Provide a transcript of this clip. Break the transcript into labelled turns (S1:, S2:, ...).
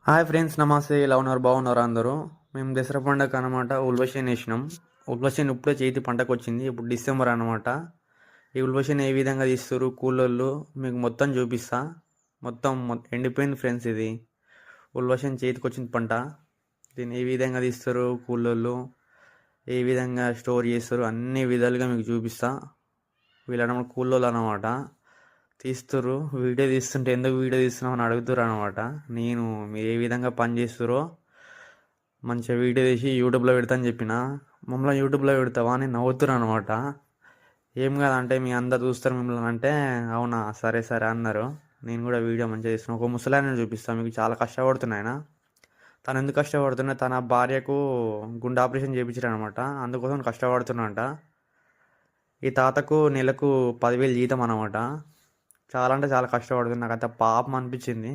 S1: Hi friends, నమస్తే. ఎలా ఉన్నారు? బాగున్నారు అందరూ? మేము దసరా పండగ అనమాట ఉల్వషేన్ వేసినాం. ఉల్వషేన్ ఇప్పుడే చేతి పంటకు వచ్చింది. ఇప్పుడు డిసెంబర్ అనమాట. ఈ ఉల్వషేన్ ఏ విధంగా తీస్తారు కూలోళ్ళు మీకు మొత్తం చూపిస్తా. మొత్తం ఎండిపోయింది ఫ్రెండ్స్. ఇది ఉల్వషేన్ చేతికి వచ్చిన పంట. దీన్ని ఏ విధంగా తీస్తారు కూలోళ్ళు, ఏ విధంగా స్టోర్ చేస్తారు, అన్ని విధాలుగా మీకు చూపిస్తా. వీళ్ళనమాట కూలోళ్ళు అనమాట. తీస్తుర్రు. వీడియో తీస్తుంటే ఎందుకు వీడియో తీస్తున్నావు అని అడుగుతారు అనమాట. నేను మీరు ఏ విధంగా పని చేస్తురో మంచిగా వీడియో తీసి యూట్యూబ్లో పెడతా అని చెప్పిన. మమ్మల్ని యూట్యూబ్లో పెడతావా అని నవ్వుతురు అనమాట. ఏం కాదంటే మీ అందరు చూస్తారు మిమ్మల్ని అంటే, అవునా సరే సరే అన్నారు. నేను కూడా వీడియో మంచిగా తీస్తున్నాను. ఒక ముసలాయన చూపిస్తాను మీకు. చాలా కష్టపడుతున్నాయన. తను ఎందుకు కష్టపడుతున్నా, తన భార్యకు గుండె ఆపరేషన్ చేయించారు అనమాట. అందుకోసం కష్టపడుతున్నట. ఈ తాతకు నెలకు 10,000 జీతం అనమాట. చాలా అంటే చాలా కష్టపడుతుంది. నాకైతే పాపం అనిపించింది.